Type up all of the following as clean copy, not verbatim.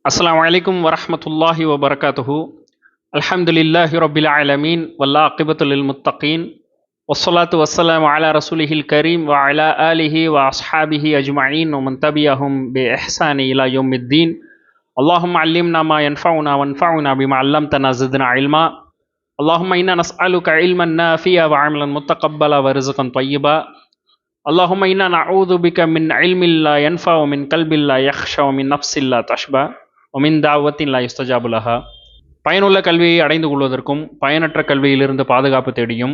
அஸ்ஸலாமு அலைக்கும் வரஹ்மத்துல்லாஹி வபரகாத்துஹு. அல்ஹம்துலில்லாஹி ரப்பில் ஆலமீன் வல்லாகிபத்து லில் முத்தகீன் வஸ்ஸலாத்து வஸ்ஸலாமு அலா ரசூலிஹில் கரீம் வ அலா ஆலிஹி வ அஸ்ஹாபிஹி அஜ்மஈன் வ மன் தபியஹும் பி இஹ்சானி இலா யௌமித்தீன். அல்லாஹும்ம அல்லிம்னா மா யன்ஃபஉனா வன்ஃபஉனா பிமா அல்லம்தனா ஸித்னா இல்மா. அல்லாஹும்ம இன்னா நஸ்அலுக இல்மன் நாஃபியா வ அமலன் முத்தகப்பலா வ ரிஸ்கன் தய்யிபா. அல்லாஹும்ம இன்னா நஊது பிக மின் இல்மின் லா யன்ஃபஉ மின் கல்பின் லா யக்ஷா மின் நஃப்ஸின் லா தஷ்பா ஒமின் தாவத்தின் லா யுஸ்தஜாபுலஹா. பயனுள்ள கல்வியை அடைந்து கொள்வதற்கும் பயனற்ற கல்வியிலிருந்து பாதுகாப்பு தேடியும்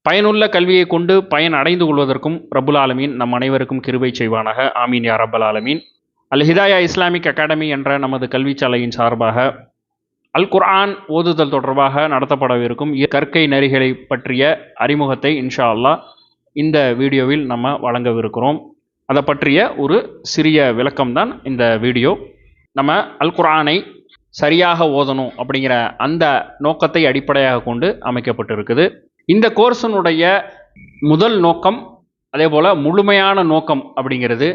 பயனுள்ள கல்வியை கொண்டு பயன் அடைந்து கொள்வதற்கும் ரப்புல் ஆலமீன் நம் அனைவருக்கும் கிருபை செய்வானாக. ஆமீன் யா ரப்பல் ஆலமீன். அல் ஹிதாயா இஸ்லாமிக் அகாடமி என்ற நமது கல்விச்சாலையின் சார்பாக அல் குர்ஆன் ஓதுதல் தொடர்பாக நடத்தப்படவிருக்கும் கற்கை நெறிகளை பற்றிய அறிமுகத்தை இன்ஷா அல்லாஹ் இந்த வீடியோவில் நம்ம வழங்கவிருக்கிறோம். அதை பற்றிய ஒரு சிறிய விளக்கம்தான் இந்த வீடியோ. நம்ம அல் குர்ஆனை சரியாக ஓதணும் அப்படிங்கிற அந்த நோக்கத்தை அடிப்படையாக கொண்டு அமைக்கப்பட்டிருக்குது. இந்த கோர்ஸினுடைய முதல் நோக்கம், அதே போல் முழுமையான நோக்கம் அப்படிங்கிறது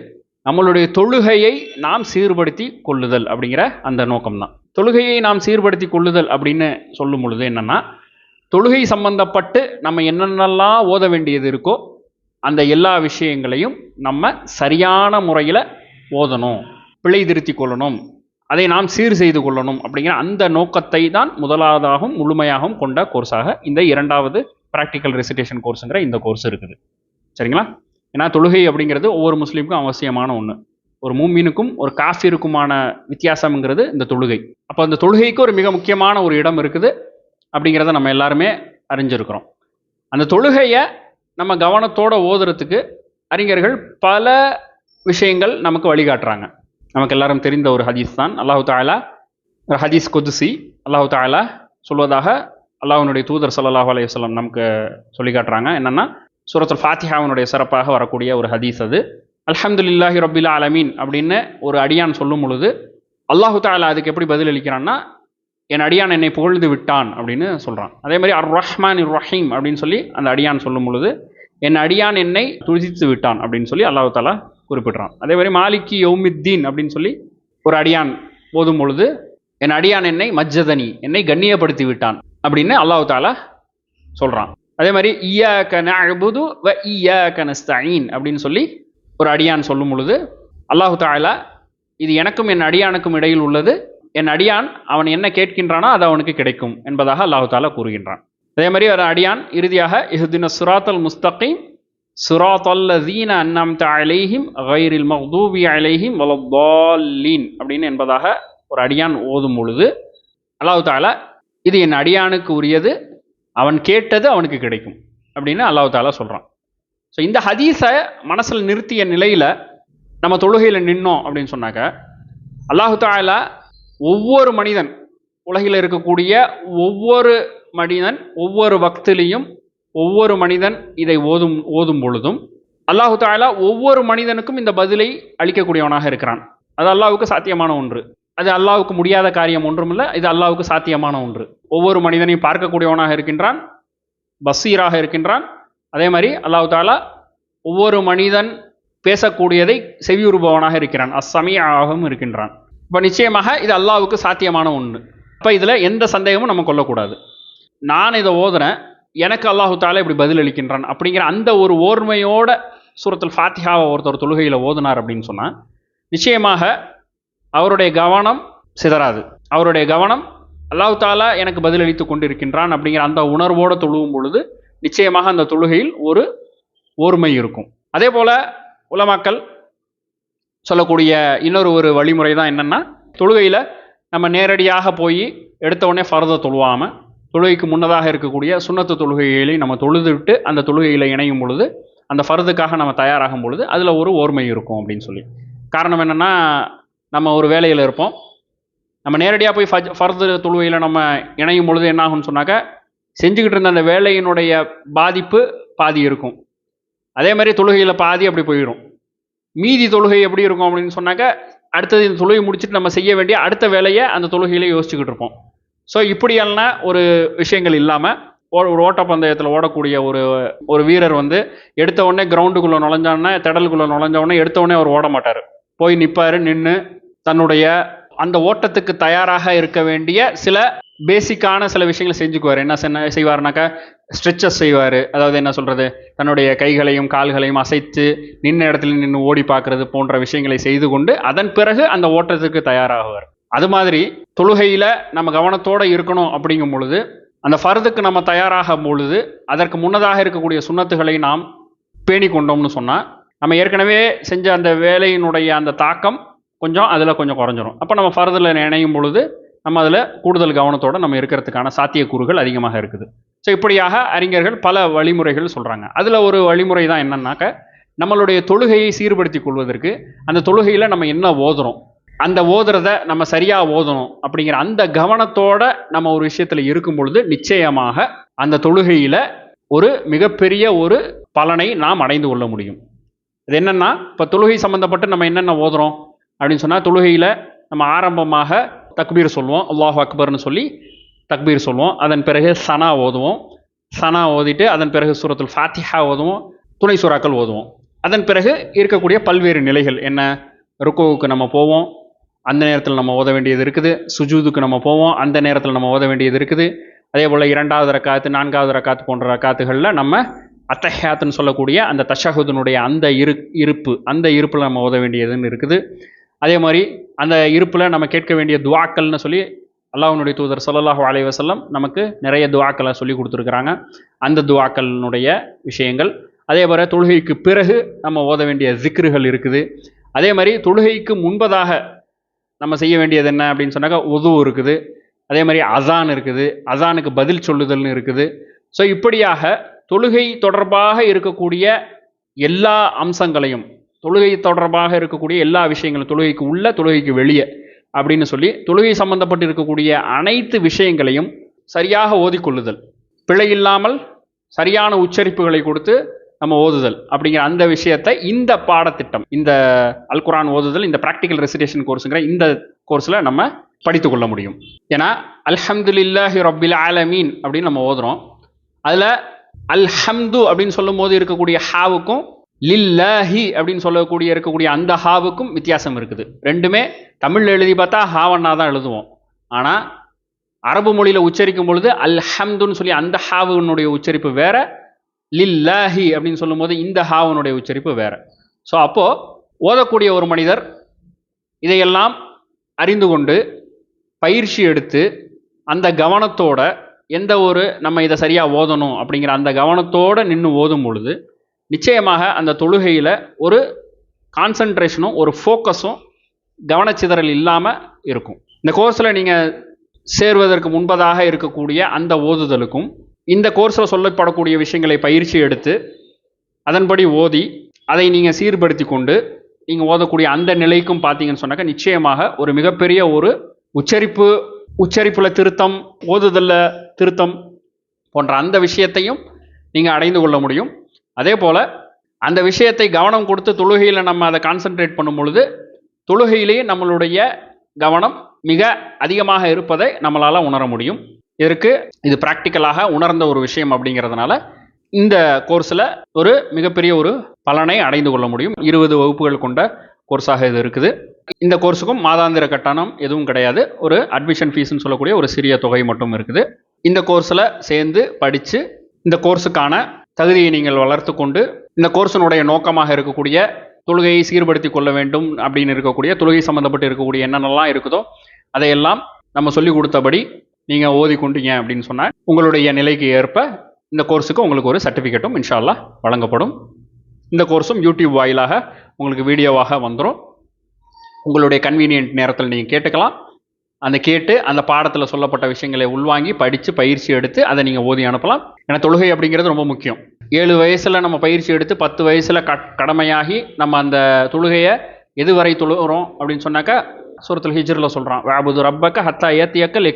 நம்மளுடைய தொழுகையை நாம் சீர்படுத்தி கொள்ளுதல் அப்படிங்கிற அந்த நோக்கம்தான். தொழுகையை நாம் சீர்படுத்தி கொள்ளுதல் அப்படின்னு சொல்லும் பொழுது என்னென்னா, தொழுகை சம்பந்தப்பட்டு நம்ம என்னென்னலாம் ஓத வேண்டியது இருக்கோ அந்த எல்லா விஷயங்களையும் நம்ம சரியான முறையில் ஓதணும், பிழை திருத்தி கொள்ளணும், அதை நாம் சீர் செய்து கொள்ளணும் அப்படிங்கிற அந்த நோக்கத்தை தான் முதலாவதாகவும் முழுமையாகவும் கொண்ட கோர்ஸாக இந்த இரண்டாவது ப்ராக்டிக்கல் ரெசிடேஷன் கோர்ஸுங்கிற இந்த கோர்ஸ் இருக்குது. சரிங்களா? ஏன்னா தொழுகை அப்படிங்கிறது ஒவ்வொரு முஸ்லீமுக்கும் அவசியமான ஒன்று. ஒரு மூமினுக்கும் ஒரு காஃபிருக்குமான வித்தியாசம்ங்கிறது இந்த தொழுகை. அப்போ அந்த தொழுகைக்கு ஒரு மிக முக்கியமான ஒரு இடம் இருக்குது அப்படிங்கிறத நம்ம எல்லாருமே அறிஞ்சிருக்கிறோம். அந்த தொழுகையை நம்ம கவனத்தோடு ஓதுறதுக்கு அறிஞர்கள் பல விஷயங்கள் நமக்கு வழிகாட்டுறாங்க. நமக்கு எல்லாரும் தெரிந்த ஒரு ஹதீஸ் தான். அல்லாஹு தஆலா, ஹதீஸ் குதுசி, அல்லாஹு தஆலா சொல்வதாக அல்லாஹ்வுடைய தூதர் ஸல்லல்லாஹு அலைஹி வஸல்லம் நமக்கு சொல்லி காட்டுறாங்க. என்னென்னா, சூரத்துல் ஃபாத்திஹாவினுடைய சிறப்பாக வரக்கூடிய ஒரு ஹதீஸ் அது. அல்ஹம்துலில்லாஹி ரப்பில் ஆலமீன் அப்படின்னு ஒரு அடியான் சொல்லும் பொழுது அல்லாஹு தஆலா அதுக்கு எப்படி பதில் அளிக்கிறான்னா, என் அடியான் என்னை புகழ்ந்து விட்டான் அப்படின்னு சொல்கிறான். அதே மாதிரி அர் ரஹ்மான் இர் ரஹீம் அப்படின்னு சொல்லி அந்த அடியான் சொல்லும் பொழுது என் அடியான் என்னை துதித்து விட்டான் அப்படின்னு சொல்லி அல்லாஹு தஆலா குறிப்பிட்றான். அதே மாதிரி மாலிக்கி யௌமித்தீன் அப்படின்னு சொல்லி ஒரு அடியான் ஓதும் பொழுது என் அடியான் என்னை மஜ்ஜதனி, என்னை கண்ணியப்படுத்தி விட்டான் அப்படின்னு அல்லாஹு தஆலா சொல்கிறான். அதே மாதிரி இய்யாக நஅபுது வ இய்யாக நஸ்தஈன் அப்படின்னு சொல்லி ஒரு அடியான் சொல்லும் பொழுது அல்லாஹு தஆலா, இது எனக்கும் என் அடியானுக்கும் இடையில் உள்ளது, என் அடியான் அவன் என்ன கேட்கின்றானோ அது அவனுக்கு கிடைக்கும் என்பதாக அல்லாஹு தஆலா கூறுகின்றான். அதே மாதிரி ஒரு அடியான் இறுதியாக இஹ்தின ஸிராத்தல் முஸ்தகீம் ஸிராத்தல்லஸீன அன்அம்த அலைஹிம் கைரில் மக்தூபி அலைஹிம் வலத்தால்லீன் அப்படின்னு என்பதாக ஒரு அடியான் ஓதும் பொழுது அல்லாஹு தஆலா, இது என் அடியானுக்கு உரியது, அவன் கேட்டது அவனுக்கு கிடைக்கும் அப்படின்னு அல்லாஹு தஆலா சொல்கிறான். ஸோ இந்த ஹதீஸை மனசில் நிறுத்திய நிலையில் நம்ம தொழுகையில் நின்னோம் அப்படின்னு சொன்னாக்க, அல்லாஹு தஆலா ஒவ்வொரு மனிதன், உலகில் இருக்கக்கூடிய ஒவ்வொரு மனிதன் ஒவ்வொரு வக்திலையும் ஒவ்வொரு மனிதன் இதை ஓதும் பொழுதும் அல்லாஹு தஆலா ஒவ்வொரு மனிதனுக்கும் இந்த பதிலை அளிக்கக்கூடியவனாக இருக்கிறான். அது அல்லாஹ்வுக்கு சாத்தியமான ஒன்று. அது அல்லாஹ்வுக்கு முடியாத காரியம் ஒன்றுமில்லை, இது அல்லாஹ்வுக்கு சாத்தியமான ஒன்று. ஒவ்வொரு மனிதனையும் பார்க்கக்கூடியவனாக இருக்கின்றான், பசீராக இருக்கின்றான். அதே மாதிரி அல்லாஹு தஆலா ஒவ்வொரு மனிதன் பேசக்கூடியதை செவியுறுபவனாக இருக்கிறான், அஸ்ஸமீஆகவும் இருக்கின்றான். இப்போ நிச்சயமாக இது அல்லாஹ்வுக்கு சாத்தியமான ஒன்று. இப்போ இதில் எந்த சந்தேகமும் நம்ம கொள்ளக்கூடாது. நான் இதை ஓதுறேன், எனக்கு அல்லாஹு தஆலா இப்படி பதில் அளிக்கின்றான் அப்படிங்கிற அந்த ஒரு ஓர்மையோட சூரத்துல் ஃபாத்திஹாவை ஒருத்தர் தொழுகையில் ஓதுனார் அப்படின்னு சொன்னால் நிச்சயமாக அவருடைய கவனம் சிதறாது. அவருடைய கவனம் அல்லாஹு தஆலா எனக்கு பதிலளித்து கொண்டிருக்கின்றான் அப்படிங்கிற அந்த உணர்வோடு தொழுவும் பொழுது நிச்சயமாக அந்த தொழுகையில் ஒரு ஓர்மை இருக்கும். அதே போல் உலமாக்கள் சொல்லக்கூடிய இன்னொரு வழிமுறை தான் என்னென்னா, தொழுகையில் நம்ம நேரடியாக போய் எடுத்த உடனே ஃபர்தை தொழுவாமல் தொழுகைக்கு முன்னதாக இருக்கக்கூடிய சுன்னத்து தொழுகைகளை நம்ம தொழுதுவிட்டு அந்த தொழுகையில் இணையும் பொழுது, அந்த ஃபர்துக்காக நம்ம தயாராகும் பொழுது அதில் ஒரு ஓர்மை இருக்கும் அப்படின்னு சொல்லி. காரணம் என்னென்னா, நம்ம ஒரு வேலையில் இருப்போம், நம்ம நேரடியாக போய் ஃபர்து தொழுகையில் நம்ம இணையும் பொழுது என்ன ஆகும்னு சொன்னாக்க, செஞ்சுக்கிட்டு இருந்த அந்த வேலையினுடைய பாதிப்பு பாதி இருக்கும். அதே மாதிரி தொழுகையில் பாதி அப்படி போயிடும். மீதி தொழுகை எப்படி இருக்கும் அப்படின்னு சொன்னாக்க, அடுத்தது இந்த தொழுகை முடிச்சுட்டு நம்ம செய்ய வேண்டிய அடுத்த வேலையை அந்த தொழுகையிலே யோசிச்சுக்கிட்டு இருப்போம். ஸோ இப்படியெல்லாம் ஒரு விஷயங்கள் இல்லாமல் ஒரு ஓட்டப்பந்தயத்தில் ஓடக்கூடிய ஒரு வீரர் எடுத்த உடனே கிரவுண்டுக்குள்ளே நுழைஞ்சானே, திடலுக்குள்ளே நுழைஞ்ச உடனே எடுத்த உடனே அவர் ஓட மாட்டார். போய் நிற்பார், நின்று தன்னுடைய அந்த ஓட்டத்துக்கு தயாராக இருக்க வேண்டிய சில பேசிக்கான சில விஷயங்களை செஞ்சுக்குவார். என்ன செய்வார்னாக்கா, ஸ்ட்ரெச்சஸ் செய்வார். அதாவது என்ன சொல்கிறது, தன்னுடைய கைகளையும் கால்களையும் அசைத்து நின்ன இடத்துல நின்று ஓடி பார்க்கறது போன்ற விஷயங்களை செய்து கொண்டு அதன் பிறகு அந்த ஓட்டத்துக்கு தயாராகுவார். அது மாதிரி தொழுகையில் நம்ம கவனத்தோடு இருக்கணும் அப்படிங்கும் பொழுது, அந்த ஃபர்துக்கு நம்ம தயாராகும் பொழுது அதற்கு முன்னதாக இருக்கக்கூடிய சுன்னத்துகளை நாம் பேணி கொண்டோம்னு சொன்னால், நம்ம ஏற்கனவே செஞ்ச அந்த வேலையினுடைய அந்த தாக்கம் அதில் கொஞ்சம் குறைஞ்சிரும். அப்போ நம்ம ஃபர்தில் இணையும் பொழுது நம்ம அதில் கூடுதல் கவனத்தோடு நம்ம இருக்கிறதுக்கான சாத்தியக்கூறுகள் அதிகமாக இருக்குது. ஸோ இப்படியாக அறிஞர்கள் பல வழிமுறைகள் சொல்கிறாங்க. அதில் ஒரு வழிமுறை தான் என்னன்னாக்க, நம்மளுடைய தொழுகையை சீர்படுத்தி கொள்வதற்கு அந்த தொழுகையில் நம்ம என்ன ஓதுறோம், அந்த ஓதுறத நம்ம சரியாக ஓதணும் அப்படிங்கிற அந்த கவனத்தோடு நம்ம ஒரு விஷயத்தில் இருக்கும் பொழுது நிச்சயமாக அந்த தொழுகையில் ஒரு மிகப்பெரிய ஒரு பலனை நாம் அடைந்து கொள்ள முடியும். இது என்னென்னா, இப்போ தொழுகை சம்மந்தப்பட்டு நம்ம என்னென்ன ஓதுறோம் அப்படின்னு சொன்னால், தொழுகையில் நம்ம ஆரம்பமாக தக்பீர் சொல்லுவோம், அல்லாஹு அக்பர்னு சொல்லி தக்பீர் சொல்லுவோம். அதன் பிறகு சனா ஓதுவோம். சனா ஓதிட்டு அதன் பிறகு சூரத்துல் ஃபாத்திஹா ஓதுவோம், துணை சூறாக்கள் ஓதுவோம். அதன் பிறகு இருக்கக்கூடிய பல்வேறு நிலைகள் என்ன, ருக்குவுக்கு நம்ம போவோம், அந்த நேரத்தில் நம்ம ஓத வேண்டியது இருக்குது. சுஜூதுக்கு நம்ம போவோம், அந்த நேரத்தில் நம்ம ஓத வேண்டியது இருக்குது. அதே போல் 2வது ரக்காத்து 4வது ரக்காத்து போன்ற ரக்காத்துகளில் நம்ம அத்தஹியாத்துன்னு சொல்லக்கூடிய அந்த தஷஹுதுனுடைய அந்த அந்த இருப்பில் நம்ம ஓத வேண்டியதுன்னு இருக்குது. அதே மாதிரி அந்த இருப்பில் நம்ம கேட்க வேண்டிய துவாக்கள்னு சொல்லி அல்லாஹ்வுடைய தூதர் ஸல்லல்லாஹு அலைஹி வஸல்லம் நமக்கு நிறைய துவாக்களை சொல்லி கொடுத்துருக்குறாங்க. அந்த துவாக்களினுடைய விஷயங்கள். அதே போல் தொழுகைக்கு பிறகு நம்ம ஓத வேண்டிய ஜிக்ருகள் இருக்குது. அதே மாதிரி தொழுகைக்கு முன்பதாக நம்ம செய்ய வேண்டியது என்ன அப்படின்னு சொன்னாக்கா, உது இருக்குது. அதே மாதிரி அசான் இருக்குது, அசானுக்கு பதில் சொல்லுதல்னு இருக்குது. ஸோ இப்படியாக தொழுகை தொடர்பாக இருக்கக்கூடிய எல்லா அம்சங்களையும், தொழுகை தொடர்பாக இருக்கக்கூடிய எல்லா விஷயங்களும், தொழுகைக்கு உள்ள தொழுகைக்கு வெளியே அப்படின்னு சொல்லி தொழுகை சம்பந்தப்பட்டு இருக்கக்கூடிய அனைத்து விஷயங்களையும் சரியாக ஓதிக்கொள்ளுதல், பிழை இல்லாமல் சரியான உச்சரிப்புகளை கொடுத்து நம்ம ஓதுதல் அப்படிங்கிற அந்த விஷயத்தை இந்த பாடத்திட்டம், இந்த அல் குர்ஆன் ஓதுதல், இந்த ப்ராக்டிக்கல் ரெசிடேஷன் கோர்ஸுங்கிற இந்த கோர்ஸில் நம்ம படித்து கொள்ள முடியும். ஏன்னா அல்ஹம்துலில்லாஹி ரப்பில் ஆலமீன் அப்படின்னு நம்ம ஓதுறோம். அதில் அல்ஹம்து அப்படின்னு சொல்லும் போது இருக்கக்கூடிய ஹாவுக்கும் லில்லாஹி அப்படின்னு இருக்கக்கூடிய அந்த ஹாவுக்கும் வித்தியாசம் இருக்குது. ரெண்டுமே தமிழில் எழுதி பார்த்தா ஹாவன்னா தான் எழுதுவோம். ஆனால் அரபு மொழியில் உச்சரிக்கும் பொழுது அல்ஹம்துன்னு சொல்லி அந்த ஹாவுனுடைய உச்சரிப்பு வேற, லில்லாஹி அப்படின்னு சொல்லும் போது இந்த ஹாவுனுடைய உச்சரிப்பு வேற. ஸோ அப்போது ஓதக்கூடிய ஒரு மனிதர் இதையெல்லாம் அறிந்து கொண்டு பயிற்சி எடுத்து அந்த கவனத்தோட எந்த ஒரு நம்ம இதை சரியாக ஓதணும் அப்படிங்கிற அந்த கவனத்தோடு நின்று ஓதும் பொழுது நிச்சயமாக அந்த தொழுகையில் ஒரு கான்சன்ட்ரேஷனும் ஒரு ஃபோக்கஸும் கவனச்சிதறல் இல்லாமல் இருக்கும். இந்த கோர்ஸில் நீங்கள் சேர்வதற்கு முன்பதாக இருக்கக்கூடிய அந்த ஓதுதலுக்கும் இந்த கோர்ஸில் சொல்லப்படக்கூடிய விஷயங்களை பயிற்சி எடுத்து அதன்படி ஓதி அதை நீங்கள் சீர்படுத்தி கொண்டு நீங்கள் ஓதக்கூடிய அந்த நிலைக்கும் பார்த்தீங்கன்னு சொன்னாக்க நிச்சயமாக ஒரு மிகப்பெரிய ஒரு உச்சரிப்பில் திருத்தம், ஓதுதலில் திருத்தம் போன்ற அந்த விஷயத்தையும் நீங்கள் அடைந்து கொள்ள முடியும். அதே போல் அந்த விஷயத்தை கவனம் கொடுத்து தொழுகையில் நம்ம அதை கான்சென்ட்ரேட் பண்ணும் பொழுது தொழுகையிலேயே நம்மளுடைய கவனம் மிக அதிகமாக இருப்பதை நம்மளால் உணர முடியும். இது ப்ராக்டிக்கலாக உணர்ந்த ஒரு விஷயம் அப்படிங்கிறதுனால இந்த கோர்ஸில் ஒரு மிகப்பெரிய ஒரு பலனை அடைந்து கொள்ள முடியும். 20 வகுப்புகள் கொண்ட கோர்ஸாக இது இருக்குது. இந்த கோர்ஸுக்கும் மாதாந்திர கட்டணம் எதுவும் கிடையாது. ஒரு அட்மிஷன் ஃபீஸ்ன்னு சொல்லக்கூடிய ஒரு சிறிய தொகை மட்டும் இருக்குது. இந்த கோர்ஸில் சேர்ந்து படித்து இந்த கோர்ஸுக்கான தகுதியை நீங்கள் வளர்த்து கொண்டு இந்த கோர்ஸினுடைய நோக்கமாக இருக்கக்கூடிய தொழுகையை சீர்படுத்தி கொள்ள வேண்டும் அப்படின்னு இருக்கக்கூடிய தொழுகை சம்மந்தப்பட்டு இருக்கக்கூடிய என்னென்னலாம் இருக்குதோ அதையெல்லாம் நம்ம சொல்லி கொடுத்தபடி நீங்கள் ஓதிக்கொண்டீங்க அப்படின்னு சொன்னால் உங்களுடைய நிலைக்கு ஏற்ப இந்த கோர்ஸுக்கு உங்களுக்கு ஒரு சர்டிஃபிகேட்டும் இன்ஷா அல்லாஹ் வழங்கப்படும். இந்த கோர்ஸும் யூடியூப் வாயிலாக உங்களுக்கு வீடியோவாக வந்துடும். உங்களுடைய கன்வீனியன்ட் நேரத்தில் நீங்கள் கேட்டுக்கலாம். அந்த பாடத்தில் சொல்லப்பட்ட விஷயங்களை உள்வாங்கி படித்து பயிற்சி எடுத்து அதை நீங்கள் ஓதி அனுப்பலாம். ஏன்னா தொழுகை அப்படிங்கிறது ரொம்ப முக்கியம். 7 வயசில் நம்ம பயிற்சி எடுத்து 10 வயசில் கடமையாகி நம்ம அந்த தொழுகையை எதுவரை தொழுகிறோம் அப்படின்னு சொன்னாக்கா சூரத்துல் ஹிஜ்ரில் சொல்கிறான், வஅபுது ரப்பக ஹத்தா யத்தியக்கல்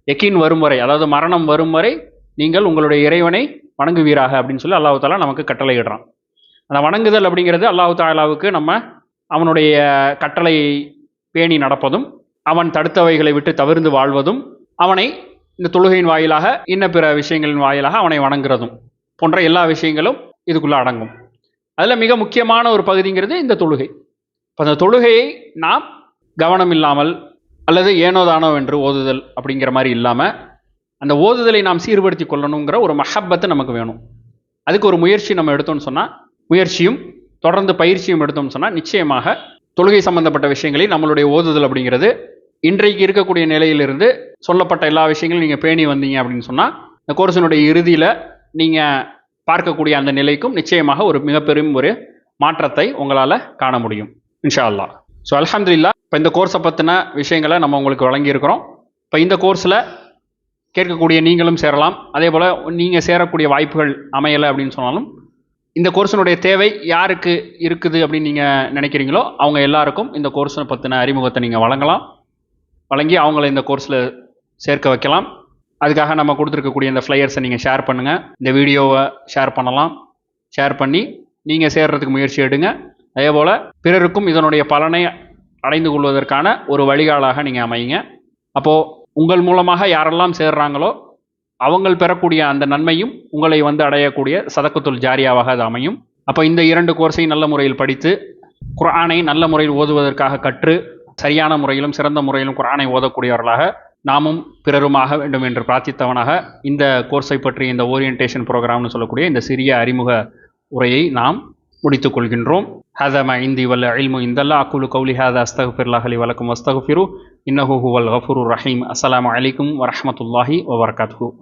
யக்கீன் வரும் வரை, அதாவது மரணம் வரும் வரை நீங்கள் உங்களுடைய இறைவனை வணங்குவீராக அப்படின்னு சொல்லி அல்லாஹ் தஆலா நமக்கு கட்டளையிடுறான். அந்த வணங்குதல் அப்படிங்கிறது அல்லாஹ் தஆலாவுக்கு நம்ம அவனுடைய கட்டளை பேணி நடப்பதும், அவன் தடுத்தவைகளை விட்டு தவிர்ந்து வாழ்வதும், அவனை இந்த தொழுகையின் வாயிலாக இன்ன பிற விஷயங்களின் வாயிலாக அவனை வணங்குறதும் போன்ற எல்லா விஷயங்களும் இதுக்குள்ளே அடங்கும். அதில் மிக முக்கியமான ஒரு பகுதிங்கிறது இந்த தொழுகை. இப்போ அந்த தொழுகையை நாம் கவனம் இல்லாமல் அல்லது ஏனோ தானோ என்று ஓதுதல் அப்படிங்கிற மாதிரி இல்லாமல் அந்த ஓதுதலை நாம் சீர்படுத்தி கொள்ளணுங்கிற ஒரு மஹப்பத்து நமக்கு வேணும். அதுக்கு ஒரு முயற்சி நம்ம எடுத்தோம்னு சொன்னால், முயற்சியும் தொடர்ந்து பயிற்சியும் எடுத்தோம்னு சொன்னால் நிச்சயமாக தொழுகை சம்பந்தப்பட்ட விஷயங்களில் நம்மளுடைய ஓதுதல் அப்படிங்கிறது இன்றைக்கு இருக்கக்கூடிய நிலையிலிருந்து சொல்லப்பட்ட எல்லா விஷயங்களும் நீங்கள் பேணி வந்தீங்க அப்படின்னு சொன்னால் இந்த கோர்ஸினுடைய இறுதியில் நீங்கள் பார்க்கக்கூடிய அந்த நிலைக்கும் நிச்சயமாக ஒரு மிகப்பெரும் ஒரு மாற்றத்தை உங்களால் காண முடியும் இன்ஷா அல்லாஹ். ஸோ அல்ஹம்துலில்லாஹ், இப்போ இந்த கோர்ஸை பற்றின விஷயங்களை நம்ம உங்களுக்கு வழங்கியிருக்கிறோம். இப்போ இந்த கோர்ஸில் கேட்கக்கூடிய நீங்களும் சேரலாம். அதே போல் நீங்கள் சேரக்கூடிய வாய்ப்புகள் அமையலை அப்படின்னு சொன்னாலும் இந்த கோர்ஸினுடைய தேவை யாருக்கு இருக்குது அப்படின்னு நீங்கள் நினைக்கிறீங்களோ அவங்க எல்லாருக்கும் இந்த கோர்ஸை பற்றின அறிமுகத்தை நீங்கள் வழங்கி அவங்கள இந்த கோர்ஸில் சேர்க்க வைக்கலாம். அதுக்காக நம்ம கொடுத்துருக்கக்கூடிய இந்த ஃப்ளையர்ஸை நீங்கள் ஷேர் பண்ணுங்கள், இந்த வீடியோவை ஷேர் பண்ணலாம். ஷேர் பண்ணி நீங்கள் சேர்றதுக்கு முயற்சி எடுங்க. அதே போல் பிறருக்கும் இதனுடைய பலனை அடைந்து கொள்வதற்கான ஒரு வழிகாலாக நீங்கள் அமையுங்க. அப்போது உங்கள் மூலமாக யாரெல்லாம் சேர்றாங்களோ அவங்கள் பெறக்கூடிய அந்த நன்மையும் உங்களை வந்து அடையக்கூடிய சதக்கத்துல் ஜாரியாவாக அது அமையும். அப்போ இந்த 2 கோர்ஸையும் நல்ல முறையில் படித்து குர்ஆனை நல்ல முறையில் ஓதுவதற்காக கற்று சரியான முறையிலும் சிறந்த முறையிலும் குர்ஆனை ஓதக்கூடியவர்களாக நாமும் பிறருமாக வேண்டும் என்று பிரார்த்தித்தவனாக இந்த கோர்ஸை பற்றி இந்த ஓரியன்டேஷன் ப்ரோக்ராம்னு சொல்லக்கூடிய இந்த சிறிய அறிமுக உரையை நாம் முடித்துக் கொள்கின்றோம். ஹாதா மா இந்தி வல்ல இல்மு இந்தல்லாஹ் அக்கூலு கௌலி ஹாதா அஸ்தக்ஃபிருல்லாஹ் லி வலக்கும் வஸ்தக்ஃபிரு இன்னஹு ஹுவல் கஃபூருர் ரஹீம். அஸ்ஸலாமு அலைக்கும் வரஹ்மத்துல்லாஹி வபரகாத்துஹு.